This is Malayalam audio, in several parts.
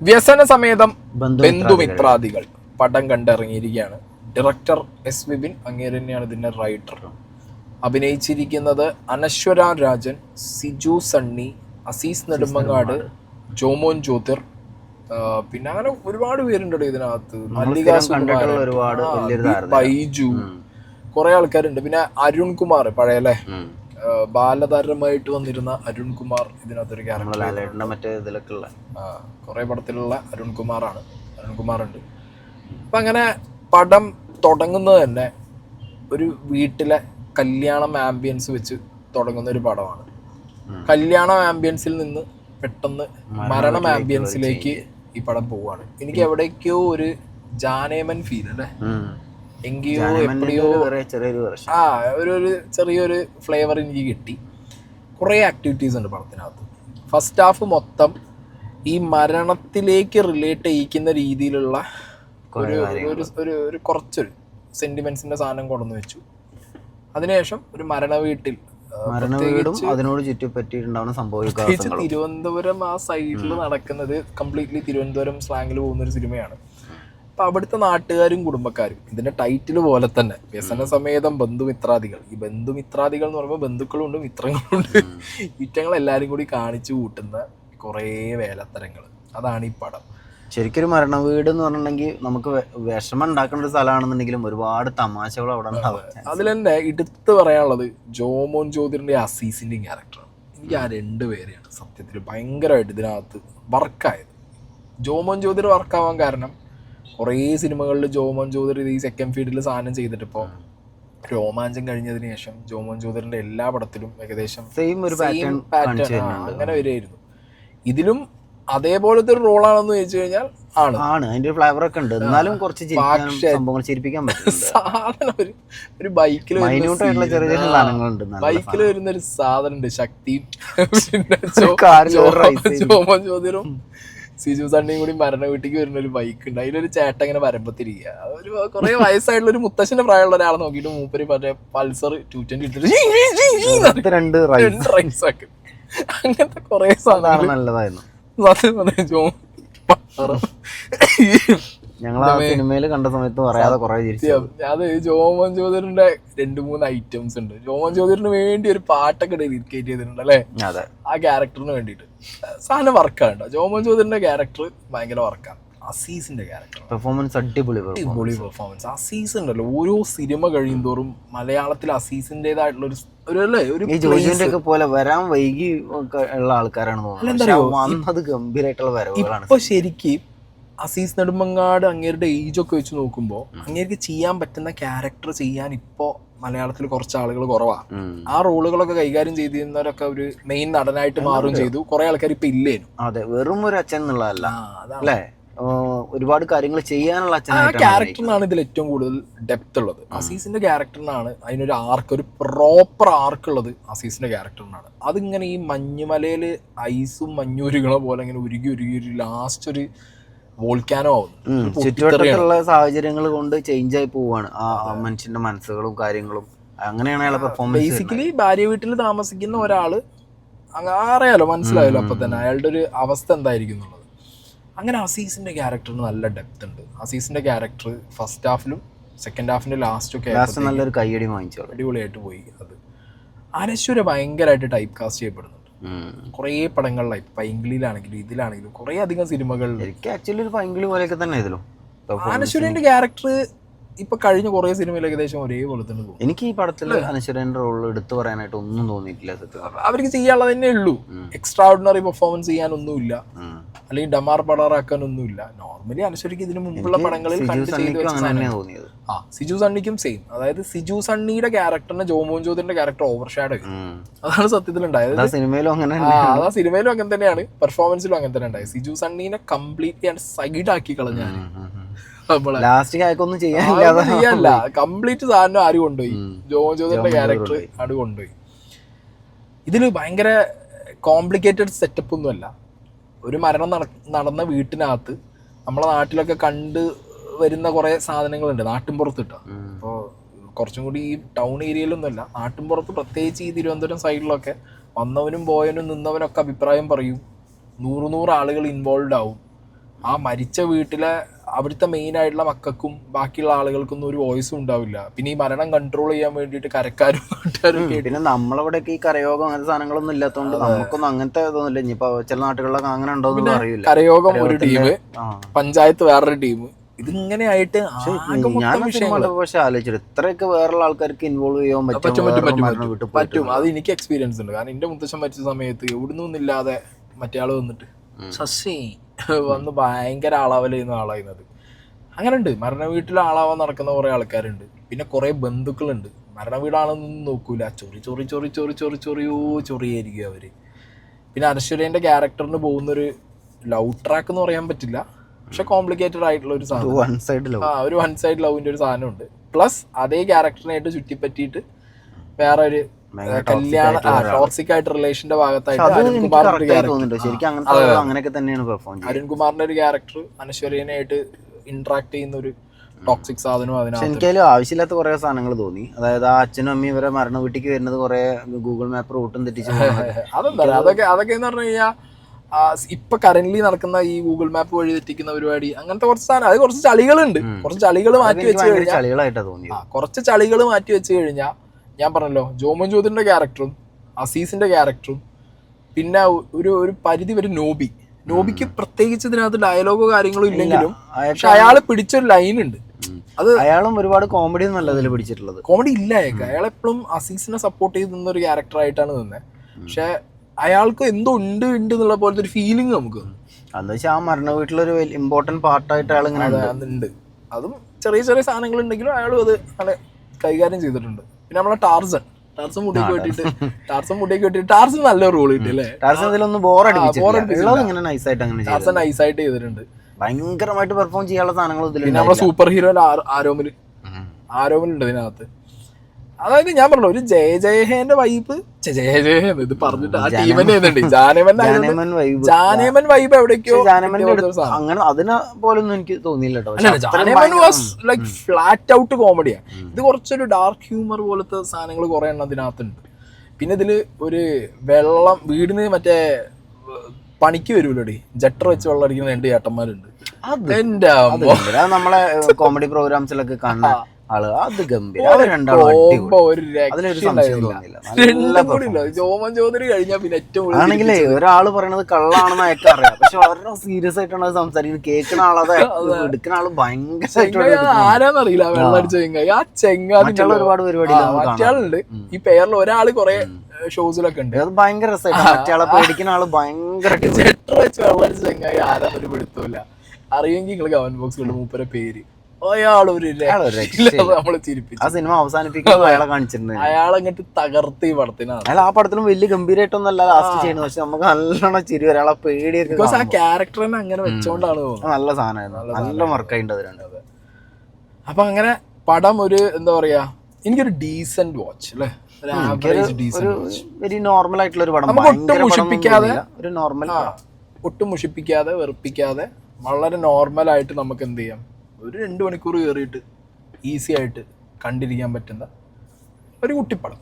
വ്യസന സമേതം ബന്ധുമിത്രാദികൾ പടം കണ്ടിറങ്ങിയിരിക്കുകയാണ്. ഡയറക്ടർ എസ് വിപിൻ, അങ്ങേര് തന്നെയാണ് ഇതിന്റെ റൈറ്റർ. അഭിനയിച്ചിരിക്കുന്നത് അനശ്വര രാജൻ, സിജു സണ്ണി, അസീസ് നെടുമങ്ങാട്, ജോമോൻ ജ്യോതിർ, പിന്നെ അങ്ങനെ ഒരുപാട് പേരുണ്ട് ഇതിനകത്ത്. മല്ലിക സുകുമാരൻ, ബൈജു, കുറെ ആൾക്കാരുണ്ട്. പിന്നെ അരുൺ കുമാർ, പഴയ അല്ലേ ബാലതാരമായിട്ട് വന്നിരുന്ന അരുൺ കുമാർ ഇതിനകത്തൊരു ക്യാരക്ടർ. കുറെ പടത്തിലുള്ള അരുൺ കുമാറുണ്ട്. അപ്പൊ അങ്ങനെ പടം തുടങ്ങുന്നത് തന്നെ ഒരു വീട്ടിലെ കല്യാണം ആംബിയൻസ് വെച്ച് തുടങ്ങുന്ന ഒരു പടമാണ്. കല്യാണം ആംബിയൻസിൽ നിന്ന് പെട്ടെന്ന് മരണം ആംബിയൻസിലേക്ക് ഈ പടം പോവാണ്. എനിക്ക് എവിടേക്കോ ഒരു ജാനേമൻ ഫീൽ അല്ലേ, എങ്കിയോ എപ്പോഴോ ഒരു ചെറിയൊരു ഫ്ലേവർ എനിക്ക് കിട്ടി. കുറേ ആക്ടിവിറ്റീസ് ഉണ്ട് പടത്തിനകത്ത്. ഫസ്റ്റ് ഹാഫ് മൊത്തം ഈ മരണത്തിലേക്ക് റിലേറ്റ് ചെയ്യിക്കുന്ന രീതിയിലുള്ള ഒരു കുറച്ചൊരു സെന്റിമെന്റ്സിന്റെ സാധനം കൊണ്ടുവന്ന് വെച്ചു. അതിനുശേഷം ഒരു മരണ വീട്ടിൽ അതിനോട് ചുറ്റിപ്പറ്റിയിട്ടുണ്ടാവുന്ന സംഭവം തിരുവനന്തപുരം ആ സൈഡിൽ നടക്കുന്നത് കംപ്ലീറ്റ്ലി തിരുവനന്തപുരം സ്ലാങ്ങിൽ പോകുന്ന ഒരു സിനിമയാണ്. അപ്പൊ അവിടുത്തെ നാട്ടുകാരും കുടുംബക്കാരും, ഇതിന്റെ ടൈറ്റിൽ പോലെ തന്നെ വ്യസന സമേതം ബന്ധുമിത്രാദികൾ. ഈ ബന്ധുമിത്രാദികൾ എന്ന് പറയുമ്പോൾ ബന്ധുക്കളുണ്ട്, മിത്രങ്ങളുണ്ട്, ഇറ്റങ്ങൾ എല്ലാരും കൂടി കാണിച്ചു കൂട്ടുന്ന കുറേ വേലത്തരങ്ങൾ. അതാണ് ഈ പടം. ശരിക്കൊരു മരണ വീട് എന്ന് പറഞ്ഞിട്ടുണ്ടെങ്കിൽ നമുക്ക് വിഷമം ഉണ്ടാക്കേണ്ട ഒരു സ്ഥലമാണെന്നുണ്ടെങ്കിലും ഒരുപാട് തമാശകൾ അവിടെ ഉണ്ടാവും. അതിൽ തന്നെ എടുത്ത് പറയാനുള്ളത് ജോമോൻ ജ്യോതിറിന്റെ അസീസിന്റെയും ക്യാരക്ടറാണ്. എനിക്ക് ആ രണ്ടുപേരെയാണ് സത്യത്തിൽ ഭയങ്കരമായിട്ട് ഇതിനകത്ത് വർക്കായത്. ജോമോൻ ജ്യോതിർ വർക്കാവാൻ കാരണം കുറേ സിനിമകളിൽ ജോമോൻ ജ്യോതിർ ഈ സെക്കൻഡ് ഫീൽഡിൽ സാധനം ചെയ്തിട്ട് ഇപ്പോൾ രോമാഞ്ചം കഴിഞ്ഞതിന് ശേഷം ജോമോൻ ജ്യോതിറിന്റെ എല്ലാ പടത്തിലും ഏകദേശം സെയിം പാറ്റേൺ അങ്ങനെ വരെയായിരുന്നു. ഇതിലും അതേപോലത്തെ ഒരു റോളാണെന്ന് ചോദിച്ചു കഴിഞ്ഞാൽ ആണ്. അതിന്റെ ഫ്ലേവർ ഒക്കെ ഉണ്ട്, എന്നാലും കുറച്ച് സംഭവങ്ങൾ ചിരിപ്പിക്കാൻ പറ്റും. സാധനം ഒരു ബൈക്കിൽ വരുന്ന ഒരു സാധനം ഉണ്ട്, ശക്തി. ജോമോൻ ജ്യോതിറും സിജു സണ്ണിയും കൂടി മരണ വീട്ടിലേക്ക് വരുന്ന ഒരു ബൈക്ക് ഉണ്ട്. അതിലൊരു ചേട്ടൻ ഇങ്ങനെ വരമ്പത്തിരിക്കുക. ഒരു കുറെ വയസ്സായിട്ടുള്ള ഒരു മുത്തശ്ശന്റെ പ്രായമുള്ള ഒരാളെ നോക്കിയിട്ട് മൂപ്പര് മറ്റേ പൾസർ 220 എടുത്തിട്ട് രണ്ട് റൈസ് ആക്കി. അങ്ങനത്തെ കുറെ സാധനം നല്ലതായിരുന്നു. ഞങ്ങൾ ആ സിനിമയിൽ കണ്ട സമയത്ത് പറയാതെ കുറെ അത് ജോമോൻ ജ്യോതിറിന്റെ 2-3 ഐറ്റംസ് ഉണ്ട്. ജോമോൻ ജ്യോതിറിന് വേണ്ടി ഒരു പാട്ടൊക്കെ ഡെഡിക്കേറ്റ് ചെയ്തിട്ടുണ്ട് അല്ലേ, ആ ക്യാരക്ടറിന് വേണ്ടിയിട്ട്. സാധനം വർക്കാണ്. ജോമോൻ ജ്യോതിറിന്റെ ക്യാരക്ടർ ഭയങ്കര വർക്കാണ്. അസീസിന്റെ ക്യാരക്ടർ പെർഫോമൻസ് അടിപൊളി പെർഫോമൻസ്. അസീസ് ഉണ്ടല്ലോ, ഓരോ സിനിമ കഴിയുന്തോറും മലയാളത്തിൽ അസീസിന്റേതായിട്ടുള്ള ഒരു പോലെ വരാൻ വൈകി ഉള്ള ആൾക്കാരാണ് തോന്നുന്നത്. ഗംഭീരമായിട്ടുള്ള വരവുകളാണ്. ഇപ്പൊ ശരിക്കും അസീസ് നെടുമങ്ങാട് അങ്ങേരുടെ ഏജ് ഒക്കെ വെച്ച് നോക്കുമ്പോൾ അങ്ങേർക്ക് ചെയ്യാൻ പറ്റുന്ന ക്യാരക്ടർ ചെയ്യാൻ ഇപ്പോ മലയാളത്തിൽ കുറച്ച് ആളുകൾ കുറവാണ്. ആ റോളുകളൊക്കെ കൈകാര്യം ചെയ്തിരുന്നവരൊക്കെ ഒരു മെയിൻ നടനായിട്ട് മാറുകയും ചെയ്തു. കുറെ ആൾക്കാർ ഇപ്പൊ ഇല്ലേനു. അതെ, വെറും ഒരു അച്ഛൻ എന്നുള്ളതല്ല അല്ലേ, ഒരുപാട് കാര്യങ്ങൾ ചെയ്യാനുള്ള ക്യാരക്ടറിനാണ് ഇതിൽ ഏറ്റവും കൂടുതൽ ഡെപ്ത് ഉള്ളത്. അസീസിന്റെ ക്യാരക്ടറിനാണ് അതിനൊരു ആർക്ക്, ഒരു പ്രോപ്പർ ആർക്ക് ഉള്ളത് അസീസിന്റെ ക്യാരക്ടറിനാണ്. അതിങ്ങനെ ഈ മഞ്ഞുമലയില് ഐസും മഞ്ഞൂരുകളെ പോലെ ഇങ്ങനെ ഉരുകി ഒരു ലാസ്റ്റ് ഒരു വോൾക്കാനോ ആവുന്നു. ചുറ്റുവട്ടത്തുള്ള സാഹചര്യങ്ങൾ കൊണ്ട് ചേഞ്ച് ആയി പോവാണ് ആ മനുഷ്യന്റെ മനസ്സുകളും കാര്യങ്ങളും. അങ്ങനെയാണ് അയാളെ പെർഫോമൻസ്. ബേസിക്കലി ഭാര്യ വീട്ടിൽ താമസിക്കുന്ന ഒരാള് അറിയാലോ, മനസ്സിലായല്ലോ അപ്പൊ തന്നെ അയാളുടെ ഒരു അവസ്ഥ എന്തായിരിക്കും എന്നുള്ളത്. അങ്ങനെ അസീസിന്റെ ക്യാരക്ടറിന് നല്ല ഡെപ്ത് ഉണ്ട്. അസീസിന്റെ ക്യാരക്ടർ ഫസ്റ്റ് ഹാഫിലും സെക്കൻഡ് ഹാഫിന്റെ ലാസ്റ്റൊക്കെ നല്ലൊരു കയ്യടി വാങ്ങിച്ചു, അടിപൊളിയായിട്ട് പോയി. അത് അനശ്വര ഭയങ്കരമായിട്ട് ടൈപ്പ് കാസ്റ്റ് ചെയ്യപ്പെടുന്നുണ്ട് കുറേ പടങ്ങളിലായി. പൈങ്കിളിയിലാണെങ്കിലും ഇതിലാണെങ്കിലും കുറേ അധികം സിനിമകളിൽ. എനിക്ക് ആക്ച്വലി ഒരു പൈങ്കിളി പോലെയൊക്കെ തന്നെ ഇതിലും അനശ്വരന്റെ ക്യാരക്ടർ ഇപ്പൊ കഴിഞ്ഞ കുറെ സിനിമയിൽ ഏകദേശം ഒരേപോലെ തന്നെ തോന്നും. എനിക്ക് ഈ പടത്തിൽ അനശ്വരന്റെ റോൾ എടുത്തു പറയാനായിട്ട് ഒന്നും തോന്നിയിട്ടില്ല. അവർക്ക് ചെയ്യാനുള്ളത് തന്നെ ഉള്ളൂ. എക്സ്ട്രാ ഓർഡിനറി പെർഫോമൻസ് ചെയ്യാനൊന്നുമില്ല, അല്ലെങ്കിൽ ഡമാർ പടാറാക്കാനൊന്നുമില്ല. നോർമലി അനശ്വരയ്ക്ക് ഇതിനു മുമ്പുള്ള പടങ്ങളിൽ സിജു സണ്ണിക്കും സെയിം. അതായത് സിജു സണ്ണിയുടെ ക്യാരക്ടറിനെ ജോമോൻ ജ്യോതിറിന്റെ ക്യാരക്ടർ ഓവർഷാഡോ ചെയ്യും. അതാണ് സത്യത്തിൽ ഉണ്ടായത്. സിനിമയിലും അങ്ങനെ തന്നെയാണ്, പെർഫോമൻസിലും അങ്ങനെ തന്നെ ഉണ്ടായത്. സിജു സണ്ണീനെ കംപ്ലീറ്റ്ലി സൈഡ് ആക്കി കളഞ്ഞാണ്. ചെയ്യാനില്ല, കംപ്ലീറ്റ് സാധനം ആര് കൊണ്ടുപോയി, ജോമോൻ ജ്യോതിറിന്റെ ക്യാരക്ടർ ആര് കൊണ്ടുപോയി. ഇതില് ഭയങ്കര കോംപ്ലിക്കേറ്റഡ് സെറ്റപ്പ് ഒന്നുമല്ല. ഒരു മരണം നടന്ന വീട്ടിനകത്ത് നമ്മളെ നാട്ടിലൊക്കെ കണ്ട് വരുന്ന കുറെ സാധനങ്ങളുണ്ട് നാട്ടിൻപുറത്ത് കിട്ടുക. അപ്പോൾ കുറച്ചും കൂടി ഈ ടൗൺ ഏരിയയിലൊന്നുമല്ല, നാട്ടിൻപുറത്ത് പ്രത്യേകിച്ച് ഈ തിരുവനന്തപുരം സൈഡിലൊക്കെ വന്നവനും പോയവനും നിന്നവനൊക്കെ അഭിപ്രായം പറയും. 100 ആളുകൾ ഇൻവോൾവ് ആവും. ആ മരിച്ച വീട്ടിലെ അവിടുത്തെ മെയിൻ ആയിട്ടുള്ള മക്കൾക്കും ബാക്കിയുള്ള ആളുകൾക്കൊന്നും ഒരു വോയിസും ഉണ്ടാവില്ല. പിന്നെ ഈ മരണം കൺട്രോൾ ചെയ്യാൻ വേണ്ടിയിട്ട് കരക്കാരും നാട്ടുകാരും പിന്നെ നമ്മളവിടെയൊക്കെ ഈ കരയോഗം അങ്ങനത്തെ സാധനങ്ങളൊന്നും ഇല്ലാത്തതുകൊണ്ട് നമുക്കൊന്നും അങ്ങനത്തെ ഇതൊന്നുമില്ല. ഇനിയിപ്പോ ചില നാട്ടുകളിലൊക്കെ അങ്ങനെ ഉണ്ടോന്നും അറിയില്ല. കരയോഗം ഒരു ടീം, പഞ്ചായത്ത് വേറൊരു ടീം, ഇതിങ്ങനെ ആയിട്ട് പക്ഷെ ആലോചിച്ചിട്ട് ഇത്രയൊക്കെ വേറെ ആൾക്കാർക്ക് ഇൻവോൾവ് ചെയ്യാൻ പറ്റും. അത് എനിക്ക് എക്സ്പീരിയൻസ് ഉണ്ട്. കാരണം എന്റെ മുത്തശ്ശൻ മരിച്ച സമയത്ത് എവിടുന്നൊന്നില്ലാതെ മറ്റേ ആള് വന്നിട്ട് ശശി വന്ന് ഭയങ്കര ആളാവൽ ചെയ്യുന്ന ആളായിരുന്നത്. അങ്ങനെ ഉണ്ട്. മരണ വീട്ടിൽ ആളാവാൻ നടക്കുന്ന കുറെ ആൾക്കാരുണ്ട്. പിന്നെ കുറെ ബന്ധുക്കളുണ്ട്. മരണ വീടാണെന്നൊന്നും നോക്കൂല, ചൊറിയായിരിക്കും അവര്. പിന്നെ അനശ്വരേന്റെ ക്യാരക്ടറിന് പോകുന്നൊരു ലവ് ട്രാക്ക് എന്ന് പറയാൻ പറ്റില്ല, പക്ഷെ കോംപ്ലിക്കേറ്റഡ് ആയിട്ടുള്ള ഒരു സാധനം, ഒരു വൺ സൈഡ് ലവിന്റെ ഒരു സാധനമുണ്ട്. പ്ലസ് അതേ ക്യാരക്ടറിനായിട്ട് ചുറ്റിപ്പറ്റിയിട്ട് വേറെ ഒരു ടോക്സിക് ആയിട്ട് റിലേഷന്റെ ഭാഗത്തായിട്ട് അരുൺകുമാറിന്റെ ഒരു ക്യാരക്ടർ അനശ്വരേനായിട്ട് ഇന്ററാക്ട് ചെയ്യുന്ന ഒരു ടോക്സിക് സാധനം അതിനകത്ത്. എനിക്കതിലും ആവശ്യമില്ലാത്ത കുറെ സാധനങ്ങൾ തോന്നി. അതായത് ആ അച്ഛനും അമ്മയും ഇവരെ മരണ വീട്ടിലേക്ക് വരുന്നത് കുറെ ഗൂഗിൾ മാപ്പ് റൂട്ടും തെറ്റിച്ച് അതെന്താ അതൊക്കെ എന്ന് പറഞ്ഞു കഴിഞ്ഞാൽ ഇപ്പൊ കറന്റ്ലി നടക്കുന്ന ഈ ഗൂഗിൾ മാപ്പ് വഴി തെറ്റിക്കുന്ന പരിപാടി, അങ്ങനത്തെ കുറച്ച് സാധനം, അത് കുറച്ച് ചളികളുണ്ട്. കുറച്ച് ചളികൾ മാറ്റി വെച്ച് കഴിഞ്ഞാൽ കുറച്ച് ചളികൾ മാറ്റി വെച്ച് കഴിഞ്ഞാൽ ഞാൻ പറഞ്ഞല്ലോ, ജോമോൻ ജ്യോതിന്റെ ക്യാരക്ടറും അസീസിന്റെ ക്യാരക്ടറും പിന്നെ ഒരു പരിധി വരെ നോബിക്ക് പ്രത്യേകിച്ച് ഇതിനകത്ത് ഡയലോഗോ കാര്യങ്ങളോ ഇല്ലെങ്കിലും പക്ഷെ അയാള് പിടിച്ചൊരു ലൈൻ ഉണ്ട്. അത് അയാളും ഒരുപാട് കോമഡി നല്ലതിൽ പിടിച്ചിട്ടുള്ളത്. കോമഡി ഇല്ല, അയാൾ എപ്പോഴും അസീസിനെ സപ്പോർട്ട് ചെയ്ത് നിന്ന ഒരു ക്യാരക്ടർ ആയിട്ടാണ് നിന്നത്. പക്ഷെ അയാൾക്ക് എന്തോ ഉണ്ട് എന്നുള്ള പോലത്തെ ഒരു ഫീലിംഗ് നമുക്ക് എന്താ വെച്ചാൽ ആ മരണ വീട്ടിലൊരു ഇമ്പോർട്ടന്റ് പാർട്ടായിട്ട് അയാൾ ഇങ്ങനെ ഉണ്ട്. അതും ചെറിയ ചെറിയ സാധനങ്ങൾ ഉണ്ടെങ്കിലും അയാളും അത് നല്ല കൈകാര്യം ചെയ്തിട്ടുണ്ട്. പിന്നെ നമ്മളെ ടാർസൻ മുടിയൊക്കെ വെട്ടിട്ട് ടാർസൻ നല്ല റോൾ കിട്ടില്ലേ. ടാർസൻ നൈസായിട്ട് ചെയ്തിട്ടുണ്ട്. ഭയങ്കരമായിട്ട് പെർഫോം ചെയ്യാനുള്ള സാധനങ്ങൾ. പിന്നെ നമ്മളെ സൂപ്പർ ഹീറോ ആരോമിലുണ്ട് ഇതിനകത്ത്. അതായത് ഞാൻ പറഞ്ഞു ഒരു ജയജയഹേന്റെ വൈബ്, ഇത് പറഞ്ഞിട്ട് ആ ടീമന്നെ ജാനേമൻ വൈബ് എവിടേക്കോ അങ്ങനെ അതിനെ പോലൊന്നും എനിക്ക് തോന്നിയില്ല. Janeman was like flat out കോമഡിയാ. ഇത് കുറച്ചൊരു ഡാർക്ക് ഹ്യൂമർ പോലത്തെ സാധനങ്ങൾ കുറെ എണ്ണം അതിനകത്തുണ്ട്. പിന്നെ ഇതില് ഒരു വെള്ളം വീടിന് മറ്റേ പണിക്ക് വരൂലടി, ജട്ടർ വെച്ച് വെള്ളം അടിക്കുന്ന 2 ചേട്ടന്മാരുണ്ട്. നമ്മളെ കോമഡി പ്രോഗ്രാംസിലൊക്കെ കാണുന്ന ആള്. അത് ജോമൻ ചോദരി കഴിഞ്ഞാൽ പിന്നെ ഏറ്റവും ആണെങ്കിലേ ഒരാള് പറയണത് കള്ളാണെന്ന് അയക്കാൻ അറിയാം, പക്ഷെ വളരെ സീരിയസ് ആയിട്ടാണ് സംസാരിക്കുന്നത്. കേൾക്കുന്ന ആളത് എടുക്കുന്ന ആള് ഭയങ്കര ആരാന്നറിയില്ല. വെള്ളടിച്ച ചെങ്ങായി, ആ ചെങ്ങാതി ഒരുപാട് പരിപാടി മറ്റാളുണ്ട്. ഈ പേരിൽ ഒരാള് കുറെ ഷോസിലൊക്കെ ഉണ്ട്. അത് ഭയങ്കര രസമായിട്ട് മറ്റേ പേടിക്കുന്ന ആള് ഭയങ്കര വെച്ച് വെള്ളടിച്ച ചെങ്ങായി ആരാന്നൊരു പിടുത്തമില്ല. അറിയെങ്കിൽ നിങ്ങൾ കമന്റ് ബോക്സിലുള്ള മൂപ്പരെ പേര്. നമ്മള് ചിരിപ്പിച്ചു. ആ സിനിമ അവസാനിപ്പിക്കുന്നത് അയാളെ കാണിച്ചിട്ടുണ്ട്. അയാളങ്ങട്ട് തകർത്ത് ഈ പടത്തിനാണ്. അയാൾ ആ പടത്തിലും വലിയ ഗംഭീരമായിട്ടൊന്നും അല്ല ലാസ്റ്റ് ചെയ്യുന്നത്, പക്ഷെ നമുക്ക് നല്ലോണം ചിരി വരും. അയാളെ പേടിയൊക്കെ ആ ക്യാരക്ടർ തന്നെ അങ്ങനെ വെച്ചോണ്ടാണ് നല്ല സാധനമായിരുന്നു. നല്ല വർക്കായിട്ടുണ്ട് അതിലുണ്ട്. അപ്പൊ അങ്ങനെ പടം ഒരു എന്താ പറയാ, എനിക്കൊരു ഡീസന്റ് വാച്ച് അല്ലെ, വെരി നോർമൽ ആയിട്ടുള്ള ഒരു പടം. ഒട്ടും മുഷിപ്പിക്കാതെ വെറുപ്പിക്കാതെ വളരെ നോർമലായിട്ട് നമുക്ക് എന്ത് ചെയ്യാം, ഒരു 2 മണിക്കൂർ കയറിയിട്ട് ഈസി ആയിട്ട് കണ്ടിരിക്കാൻ പറ്റുന്ന ഒരു കുട്ടിപ്പടം.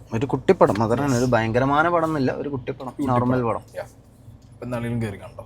അതാണ് ഒരു ഭയങ്കരമായ പടം എന്നില്ല, ഒരു കുട്ടിപ്പടം, നോർമൽ പടം. എന്താണെങ്കിലും കയറി കണ്ടോ.